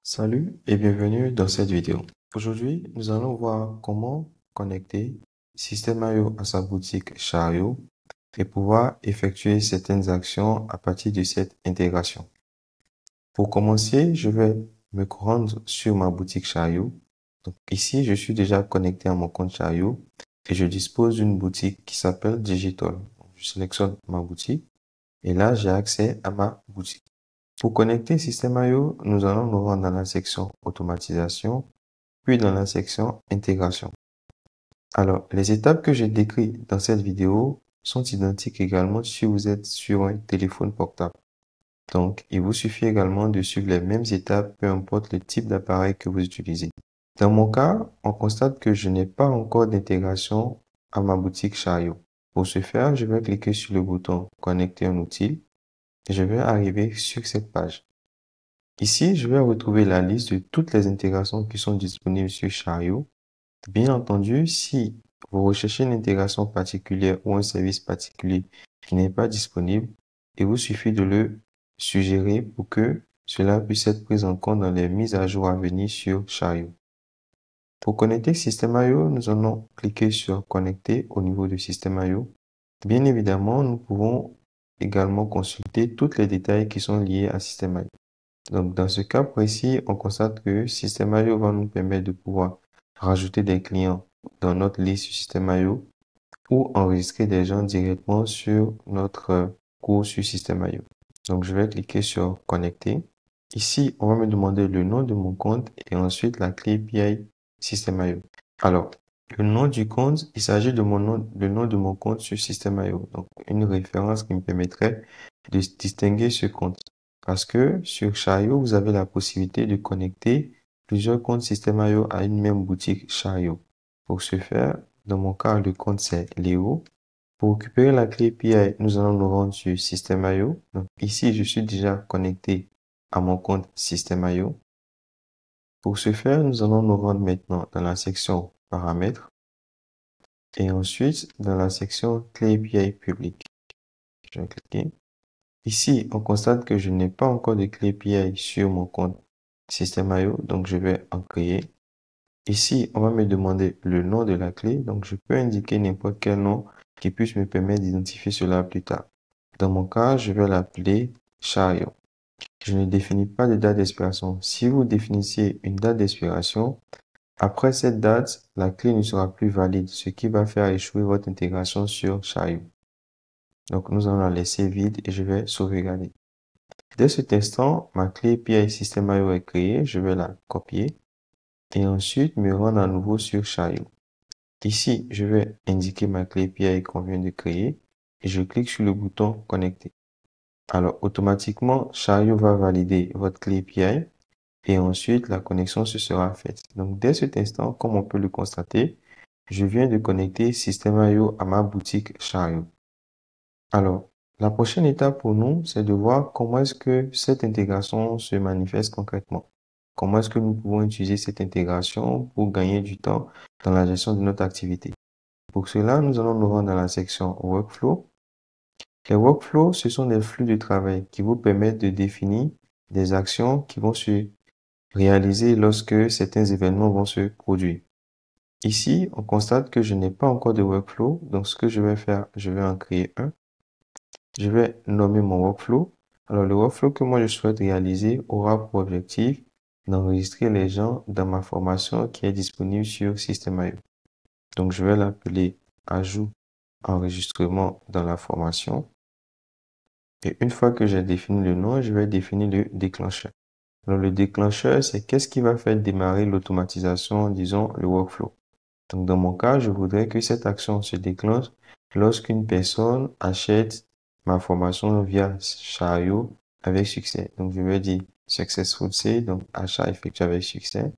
Salut et bienvenue dans cette vidéo. Aujourd'hui, nous allons voir comment connecter Système.io à sa boutique Chariot et pouvoir effectuer certaines actions à partir de cette intégration. Pour commencer, je vais me rendre sur ma boutique Chariot. Donc ici, je suis déjà connecté à mon compte Chariot et je dispose d'une boutique qui s'appelle Digital. Je sélectionne ma boutique et là, j'ai accès à ma boutique. Pour connecter Système.io, nous allons nous rendre dans la section automatisation, puis dans la section intégration. Alors, les étapes que j'ai décrites dans cette vidéo sont identiques également si vous êtes sur un téléphone portable. Donc, il vous suffit également de suivre les mêmes étapes, peu importe le type d'appareil que vous utilisez. Dans mon cas, on constate que je n'ai pas encore d'intégration à ma boutique Chariot. Pour ce faire, je vais cliquer sur le bouton Connecter un outil et je vais arriver sur cette page. Ici, je vais retrouver la liste de toutes les intégrations qui sont disponibles sur Chariot. Bien entendu, si vous recherchez une intégration particulière ou un service particulier qui n'est pas disponible, il vous suffit de le suggérer pour que cela puisse être pris en compte dans les mises à jour à venir sur Chariot. Pour connecter Système.io, nous allons cliquer sur Connecter au niveau de Système.io. Bien évidemment, nous pouvons également consulter tous les détails qui sont liés à Système.io. Donc, dans ce cas précis, on constate que Système.io va nous permettre de pouvoir rajouter des clients dans notre liste Système.io ou enregistrer des gens directement sur notre cours sur Système.io. Donc, je vais cliquer sur Connecter. Ici, on va me demander le nom de mon compte et ensuite la clé API Système.io. Alors, le nom du compte, il s'agit de le nom de mon compte sur Système.io. Donc, une référence qui me permettrait de distinguer ce compte. Parce que sur Chariot, vous avez la possibilité de connecter plusieurs comptes Système.io à une même boutique Chariot. Pour ce faire, dans mon cas, le compte c'est Léo. Pour récupérer la clé API, nous allons nous rendre sur Système.io. Donc ici, je suis déjà connecté à mon compte Système.io. Pour ce faire, nous allons nous rendre maintenant dans la section Paramètres et ensuite dans la section Clé API publique. Je vais cliquer. Ici, on constate que je n'ai pas encore de clé API sur mon compte Système.io, donc je vais en créer. Ici, on va me demander le nom de la clé, donc je peux indiquer n'importe quel nom qui puisse me permettre d'identifier cela plus tard. Dans mon cas, je vais l'appeler Chariot. Je ne définis pas de date d'expiration. Si vous définissez une date d'expiration, après cette date, la clé ne sera plus valide, ce qui va faire échouer votre intégration sur Chariot. Donc, nous allons la laisser vide et je vais sauvegarder. Dès cet instant, ma clé API Système.io est créée, je vais la copier et ensuite me rendre à nouveau sur Chariot. Ici, je vais indiquer ma clé API qu'on vient de créer et je clique sur le bouton Connecter. Alors, automatiquement, Chariot va valider votre clé API et ensuite la connexion se sera faite. Donc, dès cet instant, comme on peut le constater, je viens de connecter Système.io à ma boutique Chariot. Alors, la prochaine étape pour nous, c'est de voir comment est-ce que cette intégration se manifeste concrètement. Comment est-ce que nous pouvons utiliser cette intégration pour gagner du temps dans la gestion de notre activité. Pour cela, nous allons nous rendre dans la section Workflow. Les workflows, ce sont des flux de travail qui vous permettent de définir des actions qui vont se réaliser lorsque certains événements vont se produire. Ici, on constate que je n'ai pas encore de workflow, donc ce que je vais faire, je vais en créer un. Je vais nommer mon workflow. Alors, le workflow que moi je souhaite réaliser aura pour objectif d'enregistrer les gens dans ma formation qui est disponible sur Système.io. Donc, je vais l'appeler ajout enregistrement dans la formation. Et une fois que j'ai défini le nom, je vais définir le déclencheur. Alors, le déclencheur, c'est qu'est-ce qui va faire démarrer l'automatisation, disons, le workflow. Donc, dans mon cas, je voudrais que cette action se déclenche lorsqu'une personne achète ma formation via Chariot avec succès. Donc, je vais dire successful sale, donc achat effectué avec succès.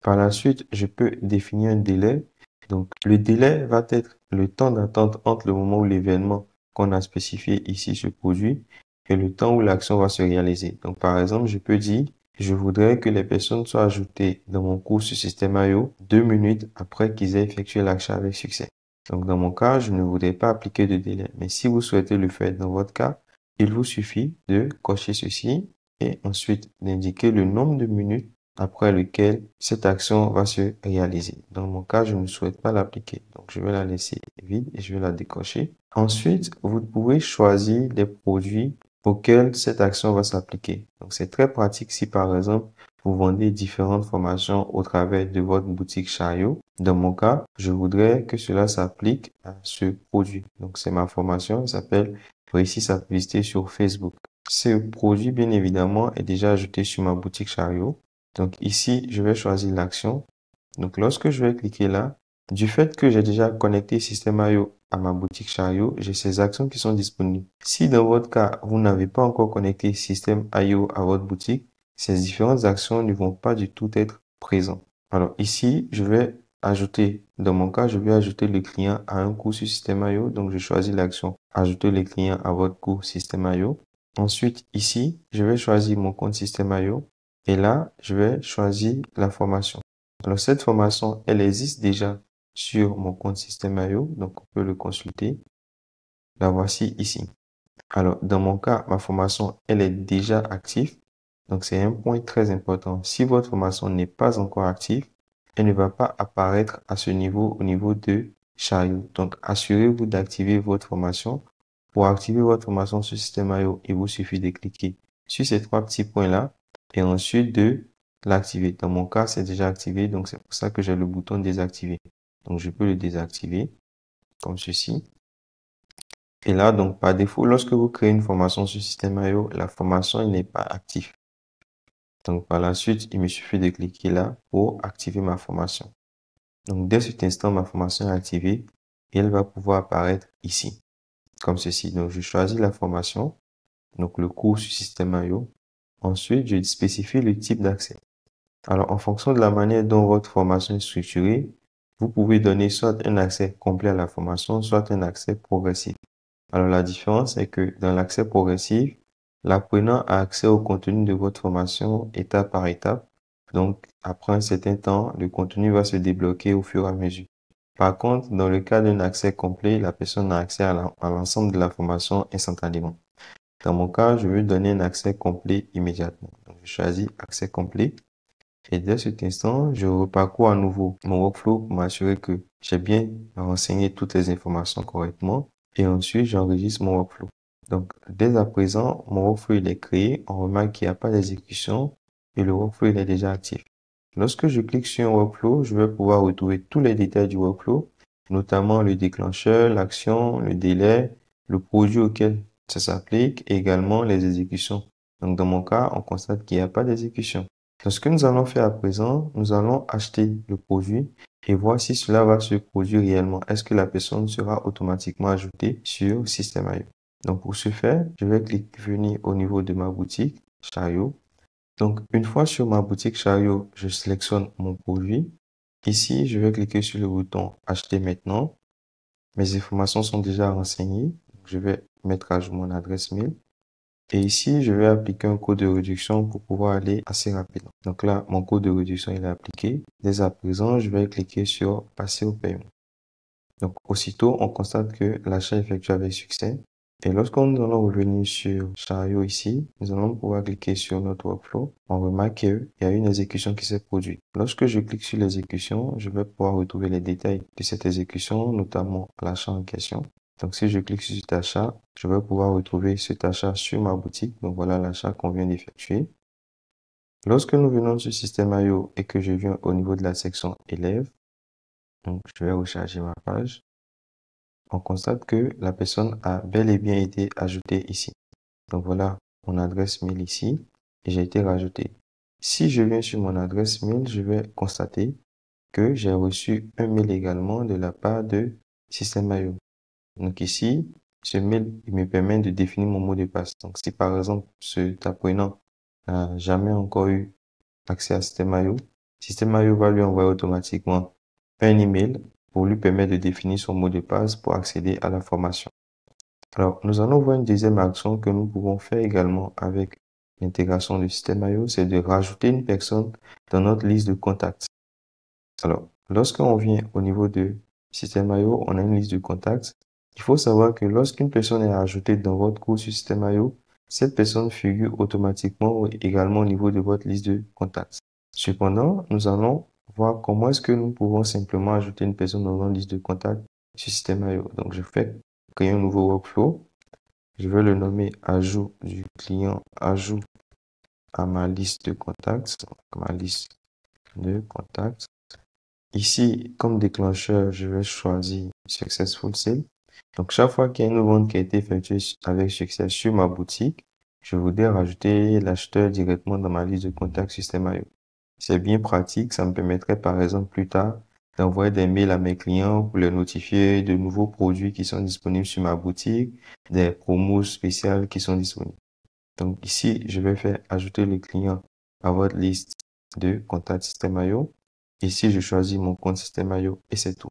Par la suite, je peux définir un délai. Donc, le délai va être le temps d'attente entre le moment où l'événement qu'on a spécifié ici se produit et le temps où l'action va se réaliser. Donc, par exemple, je peux dire, je voudrais que les personnes soient ajoutées dans mon cours sur Système.io 2 minutes après qu'ils aient effectué l'achat avec succès. Donc, dans mon cas, je ne voudrais pas appliquer de délai. Mais si vous souhaitez le faire dans votre cas, il vous suffit de cocher ceci et ensuite d'indiquer le nombre de minutes après lequel cette action va se réaliser. Dans mon cas, je ne souhaite pas l'appliquer. Donc, je vais la laisser vide et je vais la décocher. Ensuite, vous pouvez choisir les produits auxquels cette action va s'appliquer. Donc, c'est très pratique si, par exemple, vous vendez différentes formations au travers de votre boutique Chariot. Dans mon cas, je voudrais que cela s'applique à ce produit. Donc, c'est ma formation, elle s'appelle Réussir sa publicité sur Facebook. Ce produit, bien évidemment, est déjà ajouté sur ma boutique Chariot. Donc ici, je vais choisir l'action. Donc lorsque je vais cliquer là, du fait que j'ai déjà connecté Système.io à ma boutique Chariot, j'ai ces actions qui sont disponibles. Si dans votre cas, vous n'avez pas encore connecté Système.io à votre boutique, ces différentes actions ne vont pas du tout être présentes. Alors ici, je vais ajouter, dans mon cas, je vais ajouter le client à un cours sur Système.io. Donc je choisis l'action ajouter le client à votre cours Système.io. Ensuite, ici, je vais choisir mon compte Système.io. Et là, je vais choisir la formation. Alors, cette formation, elle existe déjà sur mon compte Système.io, donc on peut le consulter. La voici ici. Alors, dans mon cas, ma formation, elle est déjà active. Donc, c'est un point très important. Si votre formation n'est pas encore active, elle ne va pas apparaître à ce niveau, au niveau de Chariot. Donc, assurez-vous d'activer votre formation. Pour activer votre formation sur Système.io, il vous suffit de cliquer sur ces trois petits points-là et ensuite de l'activer. Dans mon cas, c'est déjà activé, donc c'est pour ça que j'ai le bouton désactiver. Donc, je peux le désactiver comme ceci. Et là, donc, par défaut, lorsque vous créez une formation sur Système.io, la formation n'est pas active. Donc, par la suite, il me suffit de cliquer là pour activer ma formation. Donc, dès cet instant, ma formation est activée et elle va pouvoir apparaître ici, comme ceci. Donc, je choisis la formation, donc le cours sur Système.io. Ensuite, je spécifie le type d'accès. Alors, en fonction de la manière dont votre formation est structurée, vous pouvez donner soit un accès complet à la formation, soit un accès progressif. Alors, la différence est que dans l'accès progressif, l'apprenant a accès au contenu de votre formation étape par étape. Donc, après un certain temps, le contenu va se débloquer au fur et à mesure. Par contre, dans le cas d'un accès complet, la personne a accès à l'ensemble de la formation instantanément. Dans mon cas, je veux donner un accès complet immédiatement. Donc, je choisis accès complet. Et dès cet instant, je reparcours à nouveau mon workflow pour m'assurer que j'ai bien renseigné toutes les informations correctement. Et ensuite, j'enregistre mon workflow. Donc, dès à présent, mon workflow il est créé. On remarque qu'il n'y a pas d'exécution et le workflow il est déjà actif. Lorsque je clique sur un workflow, je vais pouvoir retrouver tous les détails du workflow, notamment le déclencheur, l'action, le délai, le produit auquel ça s'applique et également les exécutions. Donc, dans mon cas, on constate qu'il n'y a pas d'exécution. Donc, ce que nous allons faire à présent, nous allons acheter le produit et voir si cela va se produire réellement. Est-ce que la personne sera automatiquement ajoutée sur Système.io? Donc, pour ce faire, je vais venir au niveau de ma boutique Chariot. Donc, une fois sur ma boutique Chariot, je sélectionne mon produit. Ici, je vais cliquer sur le bouton Acheter maintenant. Mes informations sont déjà renseignées. Je vais mettre à jour mon adresse mail. Et ici, je vais appliquer un code de réduction pour pouvoir aller assez rapidement. Donc là, mon code de réduction il est appliqué. Dès à présent, je vais cliquer sur Passer au paiement. Donc aussitôt, on constate que l'achat est effectué avec succès. Et lorsque nous allons revenir sur Chariot ici, nous allons pouvoir cliquer sur notre workflow. On remarque qu'il y a une exécution qui s'est produite. Lorsque je clique sur l'exécution, je vais pouvoir retrouver les détails de cette exécution, notamment l'achat en question. Donc, si je clique sur cet achat, je vais pouvoir retrouver cet achat sur ma boutique. Donc, voilà l'achat qu'on vient d'effectuer. Lorsque nous venons sur Système.io et que je viens au niveau de la section élèves, donc je vais recharger ma page, on constate que la personne a bel et bien été ajoutée ici. Donc, voilà mon adresse mail ici et j'ai été rajouté. Si je viens sur mon adresse mail, je vais constater que j'ai reçu un mail également de la part de Système.io. Donc ici, ce mail il me permet de définir mon mot de passe. Donc si par exemple cet apprenant n'a jamais encore eu accès à Système.io, Système.io va lui envoyer automatiquement un email pour lui permettre de définir son mot de passe pour accéder à la formation. Alors, nous allons voir une deuxième action que nous pouvons faire également avec l'intégration du Système.io, c'est de rajouter une personne dans notre liste de contacts. Alors, lorsqu'on vient au niveau de Système.io, on a une liste de contacts. Il faut savoir que lorsqu'une personne est ajoutée dans votre cours sur Système.io, cette personne figure automatiquement également au niveau de votre liste de contacts. Cependant, nous allons voir comment est-ce que nous pouvons simplement ajouter une personne dans notre liste de contacts sur System.io. Donc, je fais créer un nouveau workflow. Je vais le nommer ajout du client, ajout à ma liste de contacts, ma liste de contacts. Ici, comme déclencheur, je vais choisir Successful Sale. Donc, chaque fois qu'il y a une vente qui a été effectuée avec succès sur ma boutique, je voudrais rajouter l'acheteur directement dans ma liste de contacts System.io. C'est bien pratique, ça me permettrait par exemple plus tard d'envoyer des mails à mes clients pour les notifier de nouveaux produits qui sont disponibles sur ma boutique, des promos spéciales qui sont disponibles. Donc ici, je vais faire ajouter le client à votre liste de contacts System.io. Ici, je choisis mon compte System.io et c'est tout.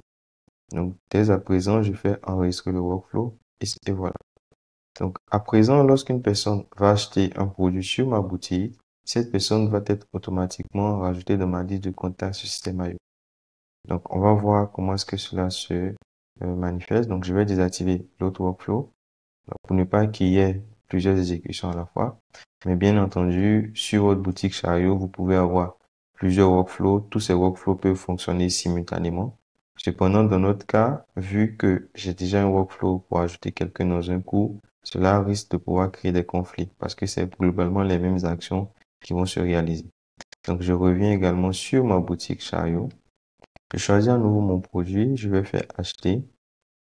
Donc dès à présent, je fais enregistrer le workflow et voilà. Donc à présent, lorsqu'une personne va acheter un produit sur ma boutique, cette personne va être automatiquement rajoutée dans ma liste de contacts sur System.io. Donc on va voir comment est-ce que cela se manifeste. Donc je vais désactiver l'autre workflow pour ne pas qu'il y ait plusieurs exécutions à la fois. Mais bien entendu, sur votre boutique Chariot, vous pouvez avoir plusieurs workflows. Tous ces workflows peuvent fonctionner simultanément. Cependant, dans notre cas, vu que j'ai déjà un workflow pour ajouter quelqu'un dans un coup, cela risque de pouvoir créer des conflits parce que c'est globalement les mêmes actions qui vont se réaliser. Donc, je reviens également sur ma boutique Chariot. Je choisis à nouveau mon produit. Je vais faire acheter.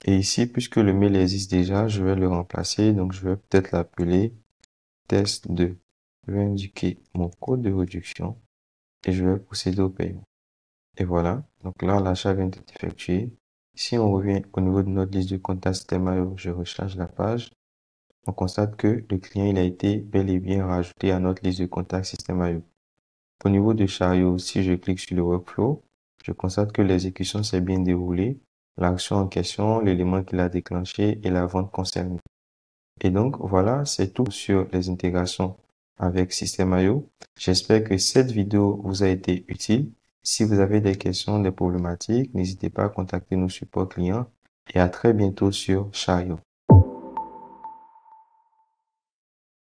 Et ici, puisque le mail existe déjà, je vais le remplacer. Donc, je vais peut-être l'appeler test 2. Je vais indiquer mon code de réduction et je vais procéder au paiement. Et voilà. Donc là, l'achat vient d'être effectué. Si on revient au niveau de notre liste de contacts System.io, je recharge la page. On constate que le client, il a été bel et bien rajouté à notre liste de contacts System.io. Au niveau de Chariot, si je clique sur le workflow, je constate que l'exécution s'est bien déroulée, l'action en question, l'élément qu'il a déclenché et la vente concernée. Et donc, voilà, c'est tout sur les intégrations avec System.io. J'espère que cette vidéo vous a été utile. Si vous avez des questions, des problématiques, n'hésitez pas à contacter nos supports clients et à très bientôt sur Chariot.